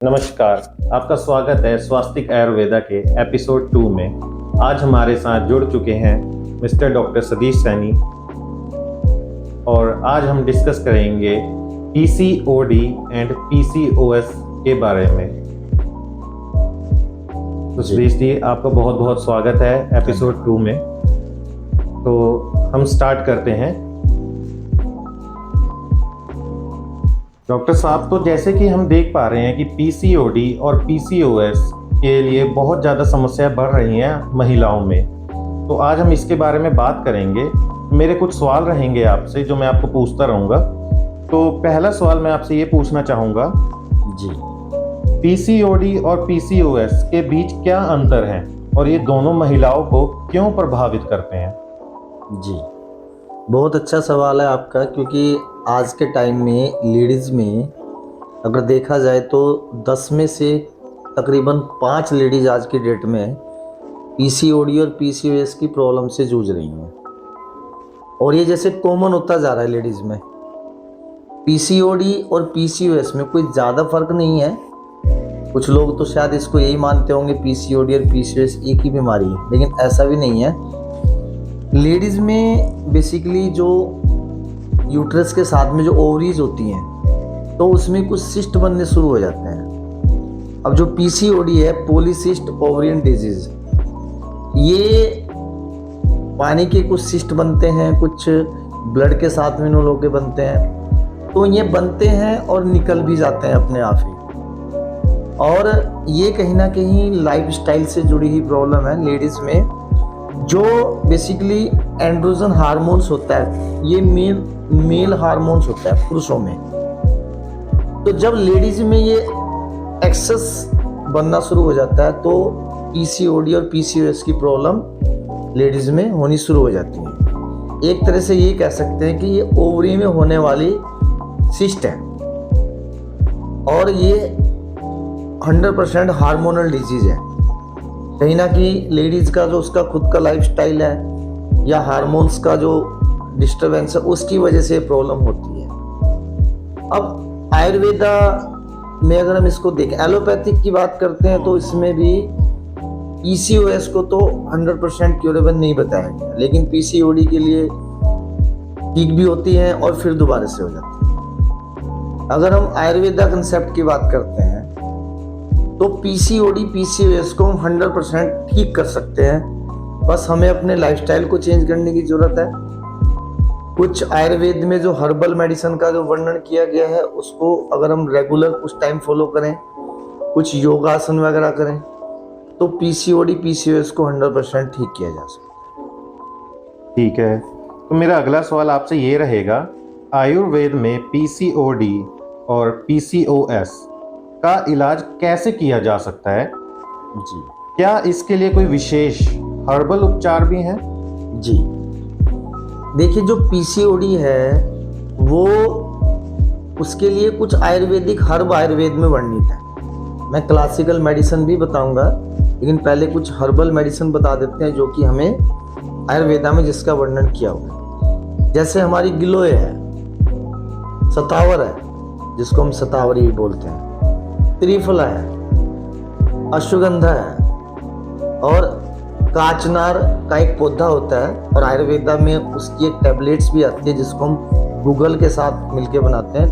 नमस्कार, आपका स्वागत है स्वास्तिक आयुर्वेदा के एपिसोड 2 में। आज हमारे साथ जुड़ चुके हैं मिस्टर डॉक्टर सतीश सैनी और आज हम डिस्कस करेंगे पीसीओडी एंड पीसीओएस के बारे में। तो सतीश जी, आपका बहुत बहुत स्वागत है एपिसोड 2 में। तो हम स्टार्ट करते हैं। डॉक्टर साहब, तो जैसे कि हम देख पा रहे हैं कि पीसीओडी और पीसीओएस के लिए बहुत ज़्यादा समस्याएं बढ़ रही हैं महिलाओं में। तो आज हम इसके बारे में बात करेंगे। मेरे कुछ सवाल रहेंगे आपसे जो मैं आपको पूछता रहूँगा। तो पहला सवाल मैं आपसे ये पूछना चाहूँगा जी, पीसीओडी और पीसीओएस के बीच क्या अंतर है और ये दोनों महिलाओं को क्यों प्रभावित करते हैं? जी, बहुत अच्छा सवाल है आपका, क्योंकि आज के टाइम में लेडीज़ में अगर देखा जाए तो 10 में से तकरीबन 5 लेडीज़ आज की डेट में पीसीओडी और पीसीओएस की प्रॉब्लम से जूझ रही हैं। और ये जैसे कॉमन होता जा रहा है लेडीज़ में। पीसीओडी और पीसीओएस में कोई ज़्यादा फर्क नहीं है। कुछ लोग तो शायद इसको यही मानते होंगे पीसीओडी और पीसीओएस एक ही बीमारी है, लेकिन ऐसा भी नहीं है। लेडीज़ में बेसिकली जो यूट्रस के साथ में जो ओवरीज होती हैं, तो उसमें कुछ सिस्ट बनने शुरू हो जाते हैं। अब जो पीसीओडी है, पॉलीसिस्ट ओवरियन डिजीज, ये पानी के कुछ सिस्ट बनते हैं, कुछ ब्लड के साथ में इन लोगों के बनते हैं। तो ये बनते हैं और निकल भी जाते हैं अपने आप ही। और ये कहीं ना कहीं लाइफस्टाइल से जुड़ी ही प्रॉब्लम है लेडीज़ में। जो बेसिकली एंड्रोजन हार्मोन्स होता है, ये मेल हार्मोन्स होता है पुरुषों में। तो जब लेडीज में ये एक्सेस बनना शुरू हो जाता है, तो पीसीओडी और पीसीओएस की प्रॉब्लम लेडीज में होनी शुरू हो जाती है। एक तरह से ये कह सकते हैं कि ये ओवरी में होने वाली सिस्ट है और ये 100% हार्मोनल डिजीज है। कहीं ना कहीं लेडीज़ का जो उसका खुद का लाइफस्टाइल है या हार्मोन्स का जो डिस्टरबेंस है, उसकी वजह से प्रॉब्लम होती है। अब आयुर्वेदा में अगर हम इसको देखें, एलोपैथिक की बात करते हैं, तो इसमें भी पीसीओएस को तो 100% क्यूरेबल नहीं बताया गया, लेकिन पीसीओडी के लिए ठीक भी होती है और फिर दोबारा से हो जाती है। अगर हम आयुर्वेदा कंसेप्ट की बात करते हैं, तो पीसीओडी पीसीओएस को हम 100% ठीक कर सकते हैं। बस हमें अपने लाइफस्टाइल को चेंज करने की ज़रूरत है। कुछ आयुर्वेद में जो हर्बल मेडिसिन का जो वर्णन किया गया है, उसको अगर हम रेगुलर कुछ टाइम फॉलो करें, कुछ योगासन वगैरह करें, तो पीसीओडी पीसीओएस को 100% ठीक किया जा सकता है। ठीक है, तो मेरा अगला सवाल आपसे ये रहेगा, आयुर्वेद में पीसीओडी और पीसीओएस का इलाज कैसे किया जा सकता है? जी, क्या इसके लिए कोई विशेष हर्बल उपचार भी हैं? जी, देखिए, जो पीसीओडी है वो उसके लिए कुछ आयुर्वेदिक हर्ब आयुर्वेद में वर्णित है। मैं क्लासिकल मेडिसिन भी बताऊंगा, लेकिन पहले कुछ हर्बल मेडिसिन बता देते हैं जो कि हमें आयुर्वेदा में जिसका वर्णन किया हुआ है। जैसे हमारी गिलोय है, सतावर है जिसको हम सतावरी भी बोलते हैं, त्रिफला है, अश्वगंधा है, और काचनार का एक पौधा होता है और आयुर्वेदा में उसकी एक टैबलेट्स भी आती है जिसको हम गूगल के साथ मिलके बनाते हैं।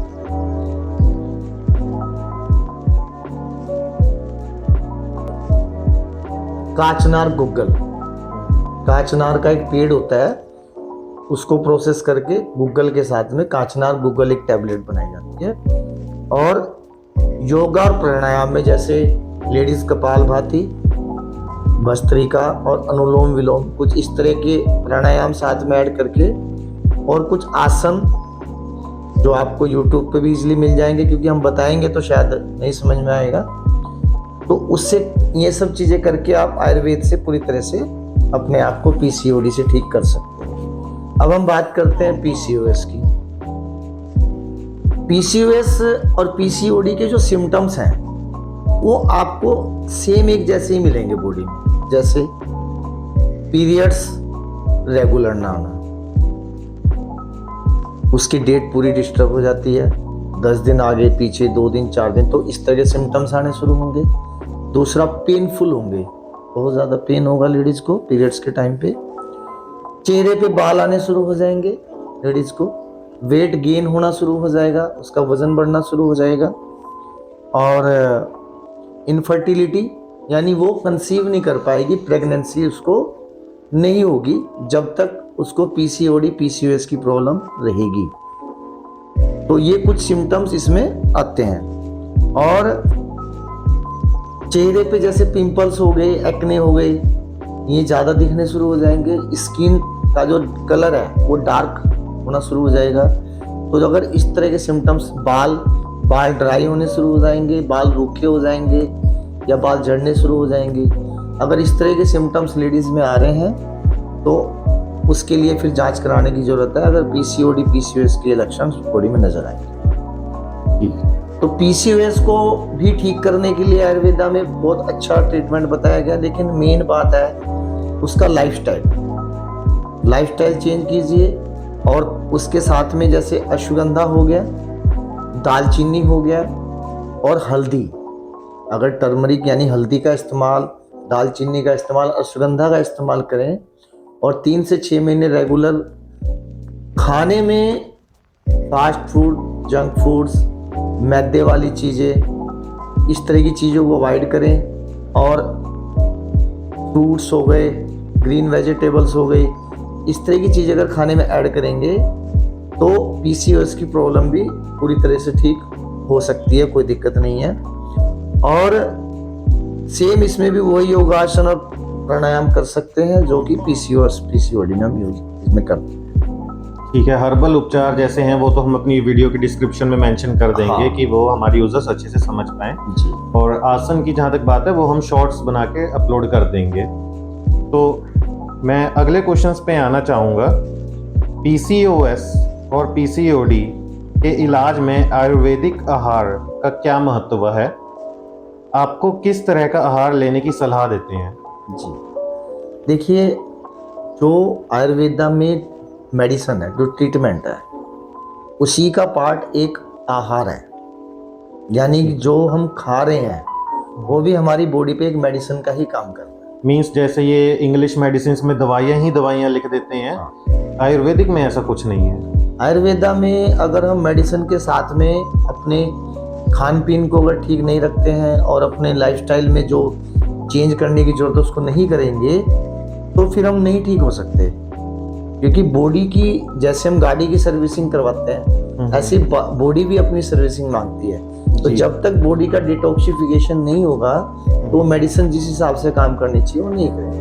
काचनार गुग्गल, काचनार का एक पेड़ होता है, उसको प्रोसेस करके गूगल के साथ में काचनार गुग्गल एक टैबलेट बनाई जाती है। और योगा और प्राणायाम में जैसे लेडीज कपालभाति, भस्त्रिका और अनुलोम विलोम, कुछ इस तरह के प्राणायाम साथ में ऐड करके, और कुछ आसन जो आपको यूट्यूब पे भी इजीली मिल जाएंगे, क्योंकि हम बताएंगे तो शायद नहीं समझ में आएगा। तो उससे ये सब चीज़ें करके आप आयुर्वेद से पूरी तरह से अपने आप को पीसीओडी से ठीक कर सकते हैं। अब हम बात करते हैं पीसीओएस की। पीसीओएस और पीसीओडी के जो सिम्टम्स हैं वो आपको सेम एक जैसे ही मिलेंगे बॉडी में। जैसे पीरियड्स रेगुलर ना आना, उसकी डेट पूरी डिस्टर्ब हो जाती है, 10 दिन आगे पीछे, 2 दिन 4 दिन, तो इस तरह के सिम्टम्स आने शुरू होंगे। दूसरा, पेनफुल होंगे, बहुत ज़्यादा पेन होगा लेडीज़ को पीरियड्स के टाइम पे। चेहरे पे बाल आने शुरू हो जाएंगे लेडीज़ को। वेट गेन होना शुरू हो जाएगा, उसका वज़न बढ़ना शुरू हो जाएगा। और इनफर्टिलिटी, यानी वो कंसीव नहीं कर पाएगी, प्रेगनेंसी उसको नहीं होगी जब तक उसको पीसीओडी पीसीओएस की प्रॉब्लम रहेगी। तो ये कुछ सिम्टम्स इसमें आते हैं। और चेहरे पे जैसे पिंपल्स हो गए, एक्ने हो गए, ये ज़्यादा दिखने शुरू हो जाएंगे। स्किन का जो कलर है वो डार्क होना शुरू हो जाएगा। तो अगर इस तरह के सिम्टम्स, बाल ड्राई होने शुरू हो जाएंगे, बाल रूखे हो जाएंगे या बाल झड़ने शुरू हो जाएंगे, अगर इस तरह के सिम्टम्स लेडीज़ में आ रहे हैं तो उसके लिए फिर जांच कराने की ज़रूरत है, अगर पीसीओडी पीसीओएस के लक्षण बॉडी में नजर आएंगे। तो पीसीओएस को भी ठीक करने के लिए आयुर्वेदा में बहुत अच्छा ट्रीटमेंट बताया गया, लेकिन मेन बात है उसका लाइफस्टाइल चेंज कीजिए। और उसके साथ में जैसे अश्वगंधा हो गया, दालचीनी हो गया और हल्दी, अगर टर्मरिक यानी हल्दी का इस्तेमाल, दालचीनी का इस्तेमाल, अश्वगंधा का इस्तेमाल करें और 3 से 6 महीने रेगुलर खाने में फास्ट फूड, जंक फूड्स, मैदे वाली चीज़ें, इस तरह की चीज़ों को अवॉइड करें। और फ्रूट्स हो गए, ग्रीन वेजिटेबल्स हो गई, इस तरह की चीज़ अगर खाने में ऐड करेंगे तो पीसीओएस की प्रॉब्लम भी पूरी तरह से ठीक हो सकती है, कोई दिक्कत नहीं है। और सेम इसमें भी वही योगासन और प्राणायाम कर सकते हैं जो कि पीसीओएस पीसीओडी में हम यूज इसमें करते हैं। ठीक है, हर्बल उपचार जैसे हैं वो तो हम अपनी वीडियो के डिस्क्रिप्शन में मेंशन कर देंगे, हाँ। कि वो हमारे यूजर्स अच्छे से समझ पाएं। जी। और आसन की जहाँ तक बात है वो हम शॉर्ट्स बना के अपलोड कर देंगे। तो मैं अगले क्वेश्चंस पे आना चाहूँगा। पीसीओएस और पीसीओडी के इलाज में आयुर्वेदिक आहार का क्या महत्व है? आपको किस तरह का आहार लेने की सलाह देते हैं? जी, देखिए, जो आयुर्वेदा में मेडिसिन है, जो ट्रीटमेंट है, उसी का पार्ट एक आहार है। यानी कि जो हम खा रहे हैं वो भी हमारी बॉडी पे एक मेडिसिन का ही काम कर रहा है। मीन्स जैसे ये इंग्लिश मेडिसिन में दवाइयाँ लिख देते हैं, आयुर्वेदिक में ऐसा कुछ नहीं है। आयुर्वेदा में अगर हम मेडिसिन के साथ में अपने खान पीन को अगर ठीक नहीं रखते हैं और अपने लाइफस्टाइल में जो चेंज करने की जरूरत है उसको नहीं करेंगे तो फिर हम नहीं ठीक हो सकते। क्योंकि बॉडी की, जैसे हम गाड़ी की सर्विसिंग करवाते हैं, ऐसी बॉडी भी अपनी सर्विसिंग मांगती है। तो जब तक बॉडी का डिटॉक्सिफिकेशन नहीं होगा तो मेडिसिन जिस हिसाब से काम करनी चाहिए वो नहीं करेंगे।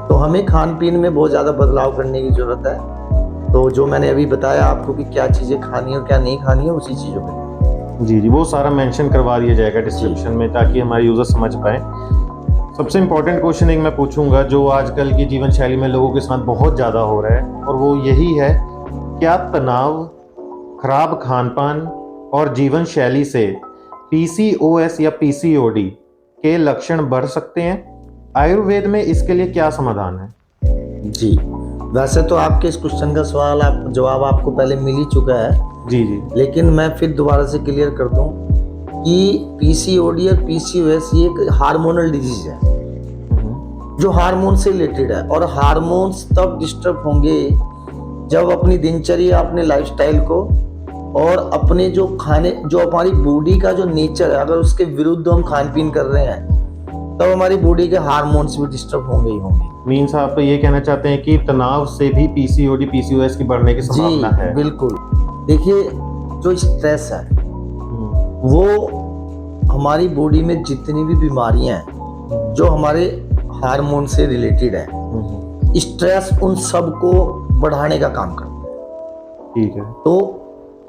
तो हमें खान पीन में बहुत ज़्यादा बदलाव करने की ज़रूरत है। तो जो मैंने अभी बताया आपको कि क्या चीज़ें खानी है और क्या नहीं खानी है, उसी चीज़ों पर जी, वो सारा मेंशन करवा दिया जाएगा डिस्क्रिप्शन में, ताकि हमारे यूजर समझ पाए। सबसे इम्पोर्टेंट क्वेश्चन एक मैं पूछूंगा जो आजकल की जीवन शैली में लोगों के साथ बहुत ज़्यादा हो रहा है, और वो यही है, क्या तनाव, खराब खान पान और जीवन शैली से पीसीओएस या पीसीओडी के लक्षण बढ़ सकते हैं? आयुर्वेद में इसके लिए क्या समाधान है? जी, वैसे तो आपके इस क्वेश्चन का जवाब आपको पहले मिल ही चुका है। जी, लेकिन मैं फिर दोबारा से क्लियर कर दूं कि पीसीओडी और पीसीओएस ये एक हार्मोनल डिजीज है जो हार्मोन से रिलेटेड है। और हार्मोन्स तब डिस्टर्ब होंगे जब अपनी दिनचर्या, अपने लाइफस्टाइल को और अपने जो हमारी बॉडी का जो नेचर है, अगर उसके विरुद्ध हम खान पीन कर रहे हैं तब हमारी बॉडी के हार्मोन्स भी डिस्टर्ब होंगे ही होंगे। मीन्स आप ये कहना चाहते हैं कि तनाव से भी पीसीओडी पीसीओएस की बढ़ने की संभावना है? जी, बिल्कुल। देखिए, जो स्ट्रेस है वो हमारी बॉडी में जितनी भी बीमारियां हैं जो हमारे हार्मोन से रिलेटेड है, स्ट्रेस उन सब को बढ़ाने का काम करता है। ठीक है। तो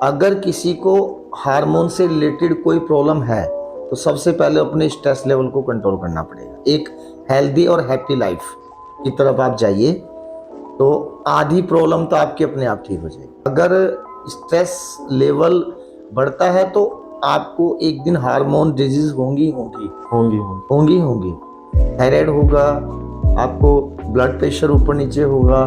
अगर किसी को हार्मोन से रिलेटेड कोई प्रॉब्लम है तो सबसे पहले अपने स्ट्रेस लेवल को कंट्रोल करना पड़ेगा। एक हेल्दी और हैप्पी लाइफ की तरफ आप जाइए तो आधी प्रॉब्लम तो आपकी अपने आप ठीक हो जाएगी। अगर स्ट्रेस लेवल बढ़ता है तो आपको एक दिन हार्मोन डिजीज होंगी। थायराइड होगा, आपको ब्लड प्रेशर ऊपर नीचे होगा,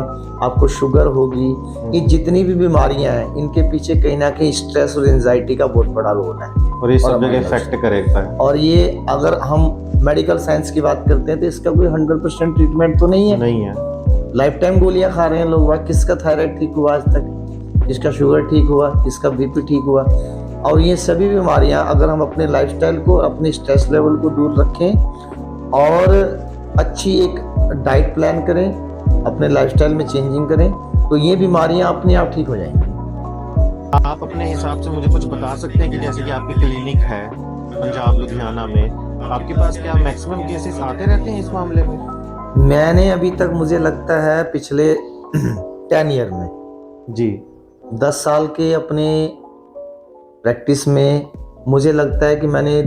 आपको शुगर होगी, ये जितनी भी बीमारियां हैं इनके पीछे कहीं ना कहीं स्ट्रेस और एंजाइटी का बहुत बड़ा रोल है। और ये सब और जगह इफेक्ट करेगा है। और ये अगर हम मेडिकल साइंस की बात करते हैं तो इसका कोई 100% ट्रीटमेंट तो नहीं है। नहीं है। लाइफ टाइम गोलियां खा रहे हैं लोग, वह किसका थायराइड ठीक हुआ आज तक, किसका शुगर ठीक हुआ, किसका बीपी ठीक हुआ। और ये सभी बीमारियां अगर हम अपने लाइफस्टाइल को, अपने स्ट्रेस लेवल को दूर रखें और अच्छी एक डाइट प्लान करें, अपने लाइफस्टाइल में चेंजिंग करें, तो ये बीमारियां अपने आप ठीक हो जाएंगी। आप अपने हिसाब से मुझे कुछ बता सकते हैं कि जैसे कि आपकी क्लिनिक है पंजाब लुधियाना में, आपके पास क्या मैक्सिमम केसेस आते रहते हैं इस मामले में? मैंने अभी तक, मुझे लगता है पिछले 10 ईयर में जी 10 साल के अपने प्रैक्टिस में मुझे लगता है कि मैंने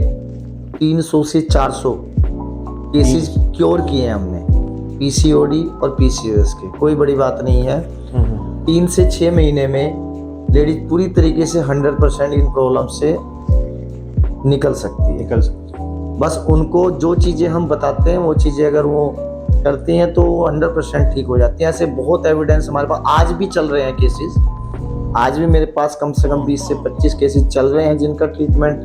300 से 400 केसेस क्योर किए हैं हमने, पीसीओडी और पीसीओएस के। कोई बड़ी बात नहीं है। 3 से 6 महीने में लेडीज पूरी तरीके से 100% इन प्रॉब्लम से निकल सकती है। बस उनको जो चीज़ें हम बताते हैं वो चीज़ें अगर वो करती हैं तो वो 100% ठीक हो जाती हैं। ऐसे बहुत एविडेंस हमारे पास आज भी चल रहे हैं केसेस। आज भी मेरे पास कम से कम 20 से 25 केसेस चल रहे हैं जिनका ट्रीटमेंट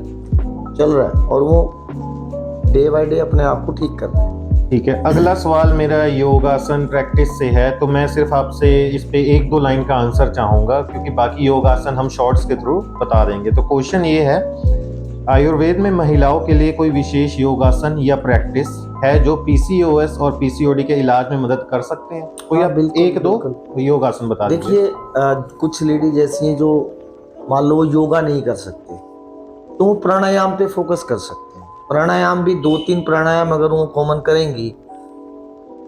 चल रहा है और वो डे बाय डे अपने आप को ठीक कर रहे हैं। ठीक है। अगला सवाल मेरा योगासन प्रैक्टिस से है, तो मैं सिर्फ आपसे इस पे 1-2 लाइन का आंसर चाहूँगा क्योंकि बाकी योगासन हम शॉर्ट्स के थ्रू बता देंगे। तो क्वेश्चन ये है, आयुर्वेद में महिलाओं के लिए कोई विशेष योगासन या प्रैक्टिस है जो पीसीओएस और पीसीओडी के इलाज में मदद कर सकते हैं? कोई हाँ, आप बिल्कुल, 1-2 बिल्कुल। योगासन बता दीजिए। देखिए कुछ लेडीज ऐसी हैं जो मान लो योगा नहीं कर सकते तो वो प्राणायाम पे फोकस कर सकते हैं। प्राणायाम भी 2-3 प्राणायाम अगर वो कॉमन करेंगी,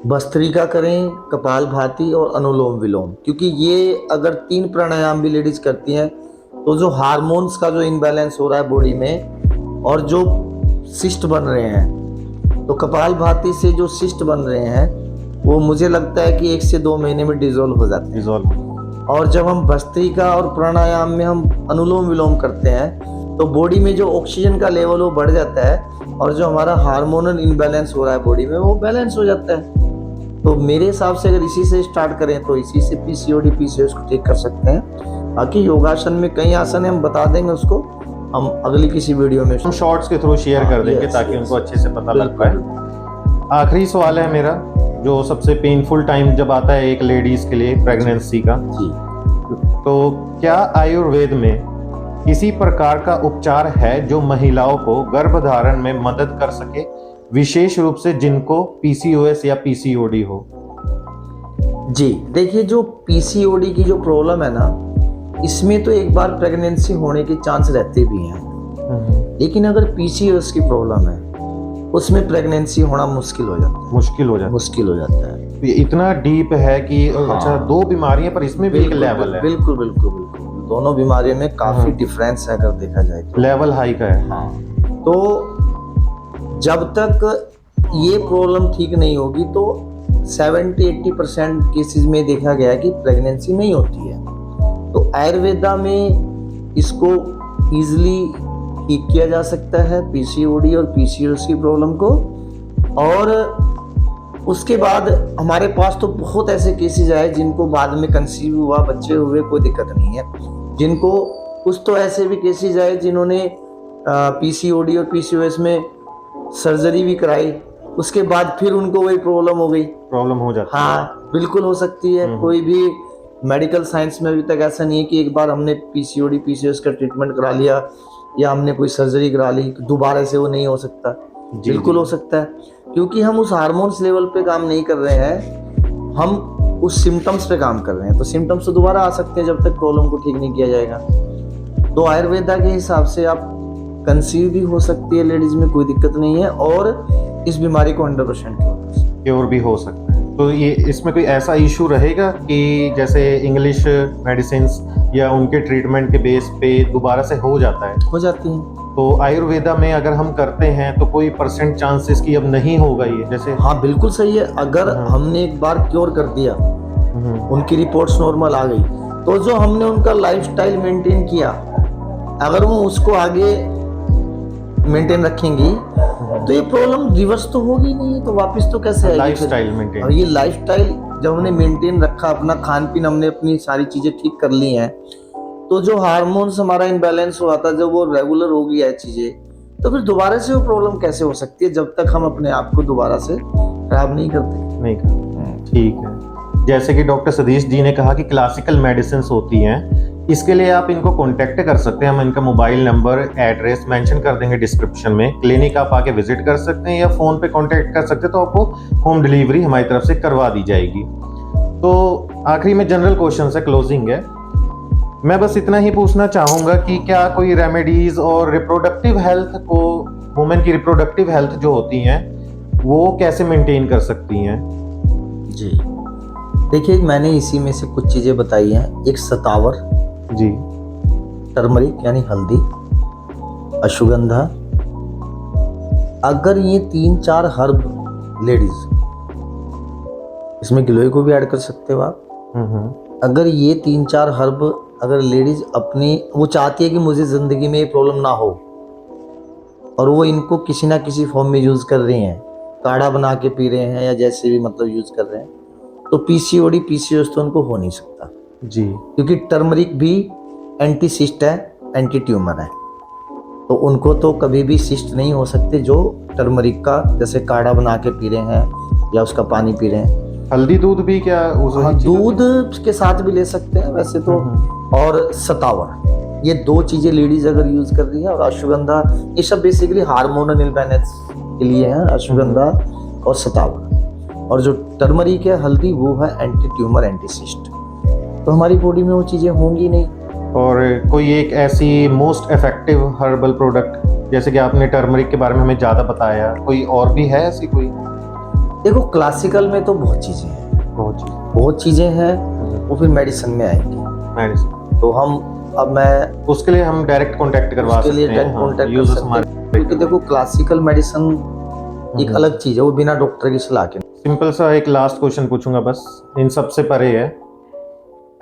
भस्त्रिका करें, कपालभाति और अनुलोम विलोम, क्योंकि ये अगर 3 प्राणायाम भी लेडीज करती हैं तो जो हार्मोन्स का जो इनबैलेंस हो रहा है बॉडी में और जो सिस्ट बन रहे हैं, तो कपालभाति से जो सिस्ट बन रहे हैं वो मुझे लगता है कि 1 से 2 महीने में डिजोल्व हो जाते हैं। और जब हम भस्त्रिका और प्राणायाम में हम अनुलोम विलोम करते हैं तो बॉडी में जो ऑक्सीजन का लेवल वो बढ़ जाता है और जो हमारा हार्मोनल इनबैलेंस हो रहा है बॉडी में वो बैलेंस हो जाता है। तो मेरे हिसाब से अगर इसी से स्टार्ट करें तो इसी से पीसीओडी पीसीओएस को ठीक कर सकते हैं। बाकी योगासन में कई आसन है, हम बता देंगे उसको हम अगली किसी वीडियो में हम शॉर्ट्स के थ्रू शेयर कर देंगे ताकि उनको अच्छे से पता लग पाए। आखिरी सवाल है मेरा, जो सबसे पेनफुल टाइम जब आता है एक लेडीज के लिए प्रेगनेंसी का, तो क्या आयुर्वेद में किसी प्रकार का उपचार है जो महिलाओं को गर्भधारण में मदद कर सके, विशेष रूप से जिनको पीसीओएस या पीसीओडी हो? जी देखिए, जो पीसीओडी की जो प्रॉब्लम है ना, इसमें तो एक बार प्रेगनेंसी होने के चांस रहते भी हैं, लेकिन अगर पीसीओएस की प्रॉब्लम है उसमें प्रेगनेंसी होना मुश्किल हो जाता है। मुश्किल हो जाता है। ये इतना डीप है कि अच्छा 2 बीमारियां पर इसमें भी एक लेवल है। बिल्कुल बिल्कुल बिल्कुल, दोनों बीमारियों में काफी डिफरेंस है अगर देखा जाए तो। लेवल हाई का है। हाँ, तो जब तक ये प्रॉब्लम ठीक नहीं होगी तो 70-80% केसेस में देखा गया है कि प्रेगनेंसी नहीं होती है। तो आयुर्वेदा में इसको इजीली ठीक किया जा सकता है, पीसीओडी और पीसीओएस की प्रॉब्लम को। और उसके बाद हमारे पास तो बहुत ऐसे केसेस आए जिनको बाद में कंसीव हुआ, बच्चे हुए, कोई दिक्कत नहीं है। जिनको कुछ तो ऐसे भी केसेस आए जिन्होंने पीसीओडी और पीसीओएस में सर्जरी भी कराई, उसके बाद फिर उनको वही प्रॉब्लम हो जाती है। हाँ बिल्कुल हो सकती है। कोई भी मेडिकल साइंस में अभी तक ऐसा नहीं है कि एक बार हमने पीसीओडी पीसीओएस का ट्रीटमेंट करा लिया या हमने कोई सर्जरी करा ली दोबारा से वो नहीं हो सकता। बिल्कुल हो सकता है, क्योंकि हम उस हार्मोन्स लेवल पे काम नहीं कर रहे हैं, हम उस सिम्टम्स पे काम कर रहे हैं। तो सिम्टम्स तो दोबारा आ सकते हैं जब तक प्रॉब्लम को ठीक नहीं किया जाएगा। तो आयुर्वेदा के हिसाब से आप कंसीव भी हो सकती है लेडीज में, कोई दिक्कत नहीं है, और इस बीमारी को 100% क्योर भी हो सकता है। तो ये इसमें कोई ऐसा इशू रहेगा कि जैसे इंग्लिश मेडिसिन या उनके ट्रीटमेंट के बेस पे दोबारा से हो जाती है? तो आयुर्वेदा में अगर हम करते हैं तो कोई % चांसेस की अब नहीं होगा ये जैसे? हाँ बिल्कुल सही है। अगर हमने एक बार क्योर कर दिया, उनकी रिपोर्ट्स नॉर्मल आ गई, तो जो हमने उनका लाइफस्टाइल मेंटेन किया, अगर वो उसको आगे मेंटेन रखेंगी तो ये प्रॉब्लम रिवर्स तो होगी नहीं, तो वापस तो कैसे आएगी? लाइफस्टाइल और मेंटेन। ये लाइफस्टाइल जब हमने मेंटेन रखा, अपना खान पीन हमने अपनी सारी चीजें ठीक कर ली हैं, तो जो हार्मोन्स हमारा इनबैलेंस हुआ था जब वो रेगुलर हो गया है चीजें, तो फिर दोबारा से वो प्रॉब्लम कैसे हो सकती है जब तक हम अपने आप को दोबारा से खराब नहीं करते। नहीं कर, ठीक है। जैसे कि डॉक्टर सतीश जी ने कहा कि क्लासिकल मेडिसिन होती हैं, इसके लिए आप इनको कांटेक्ट कर सकते हैं। हम इनका मोबाइल नंबर, एड्रेस मेंशन कर देंगे डिस्क्रिप्शन में। क्लिनिक आप आके विजिट कर सकते हैं या फ़ोन पे कांटेक्ट कर सकते हैं, तो आपको होम डिलीवरी हमारी तरफ से करवा दी जाएगी। तो आखिरी में जनरल क्वेश्चन है, क्लोजिंग है। मैं बस इतना ही पूछना चाहूँगा कि क्या कोई रेमेडीज़ और रिप्रोडक्टिव हेल्थ को, वुमेन की रिप्रोडक्टिव हेल्थ जो होती हैं, वो कैसे मेंटेन कर सकती हैं? जी देखिए, मैंने इसी में से कुछ चीज़ें बताई हैं। एक सतावर जी, टर्मरिक यानी हल्दी, अश्वगंधा, अगर ये 3-4 हर्ब लेडीज, इसमें गिलोय को भी ऐड कर सकते हो आप। अगर ये 3-4 हर्ब अगर लेडीज अपनी, वो चाहती है कि मुझे ज़िंदगी में ये प्रॉब्लम ना हो, और वो इनको किसी ना किसी फॉर्म में यूज़ कर रही हैं, काढ़ा बना के पी रहे हैं या जैसे भी मतलब यूज़ कर रहे हैं, तो पीसीओडी पीसीओएस तो उनको हो नहीं सकता जी, क्योंकि टर्मरिक भी एंटी सिस्ट है, एंटी ट्यूमर है, तो उनको तो कभी भी सिस्ट नहीं हो सकते जो टर्मरिक का जैसे काढ़ा बना के पी रहे हैं या उसका पानी पी रहे हैं। हल्दी दूध भी क्या उस हाँ, दूध के साथ भी ले सकते हैं वैसे तो। और सतावर, ये 2 चीज़ें लेडीज अगर यूज कर रही है, और अश्वगंधा, ये सब बेसिकली हार्मोनल इम्बैलेंस के लिए है, अश्वगंधा और सतावर। और जो टर्मरिक है, हल्दी, वो है एंटी ट्यूमर, एंटी सिस्ट, तो हमारी बॉडी में वो चीज़ें होंगी नहीं। और कोई एक ऐसी मोस्ट इफेक्टिव हर्बल प्रोडक्ट, जैसे कि आपने टर्मरिक के बारे में हमें ज़्यादा बताया, कोई और भी है ऐसी कोई? देखो, क्लासिकल में तो बहुत चीज़ें हैं, बहुत चीज़ें हैं, वो फिर मेडिसिन में आएंगी। मेडिसिन तो हम, अब मैं उसके लिए हम डायरेक्ट कांटेक्ट करवा सकते हैं, डायरेक्ट कॉन्टैक्ट कर यूजर्स सकते हमारे। हैं, क्योंकि देखो क्लासिकल मेडिसिन एक अलग चीज़ है, वो बिना डॉक्टर की सलाह के। सिंपल सा एक लास्ट क्वेश्चन पूछूंगा बस, इन सबसे परे है।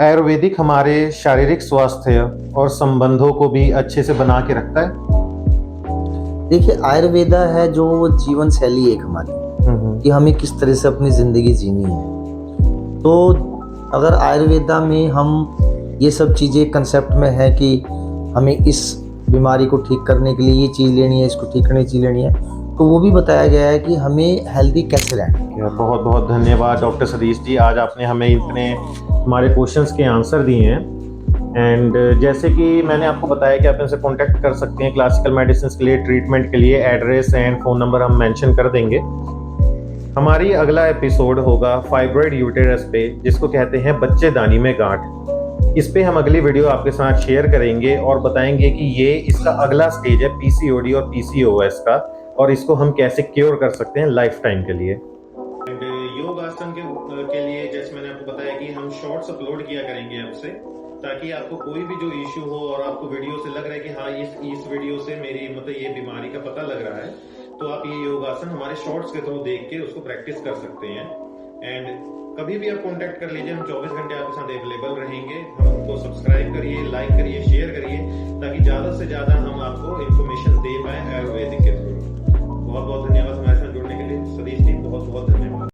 आयुर्वेदिक हमारे शारीरिक स्वास्थ्य और संबंधों को भी अच्छे से बना के रखता है? देखिए, आयुर्वेदा है जो जीवन शैली एक हमारी, कि हमें किस तरह से अपनी ज़िंदगी जीनी है। तो अगर आयुर्वेदा में हम ये सब चीज़ें कंसेप्ट में है कि हमें इस बीमारी को ठीक करने के लिए ये चीज़ लेनी है, इसको ठीक करने की चीज़ लेनी है, तो वो भी बताया गया है कि हमें हेल्दी कैसे रहना है। बहुत बहुत धन्यवाद डॉक्टर सतीश जी, आज आपने हमें इतने हमारे क्वेश्चंस के आंसर दिए हैं। एंड जैसे कि मैंने आपको बताया कि आप इनसे कांटेक्ट कर सकते हैं क्लासिकल मेडिसिन के लिए, ट्रीटमेंट के लिए। एड्रेस एंड फ़ोन नंबर हम मेंशन कर देंगे। हमारी अगला एपिसोड होगा फाइब्रॉइड यूटेरस पे, जिसको कहते हैं बच्चेदानी में गांठ। इस पे हम अगली वीडियो आपके साथ शेयर करेंगे और बताएंगे कि ये इसका अगला स्टेज है पीसीओडी और पीसीओएस का, और इसको हम कैसे क्योर कर सकते हैं लाइफ टाइम के लिए। एंड योग आसन के लिए जैसे मैंने आपको बताया कि हम शॉर्ट्स अपलोड किया करेंगे आपसे, ताकि आपको कोई भी जो इश्यू हो और आपको वीडियो से लग रहा है कि हाँ इस वीडियो से मेरी मतलब ये बीमारी का पता लग रहा है, तो आप ये योगासन हमारे शॉर्ट्स के थ्रू देख के उसको प्रैक्टिस कर सकते हैं। एंड कभी भी आप कांटेक्ट कर लीजिए, हम 24 घंटे आपके साथ अवेलेबल रहेंगे। हमको सब्सक्राइब करिए, लाइक करिए, शेयर करिए, ताकि ज़्यादा से ज़्यादा हम आपको इन्फॉर्मेशन दे पाए आयुर्वेदिक के थ्रू। बहुत बहुत धन्यवाद।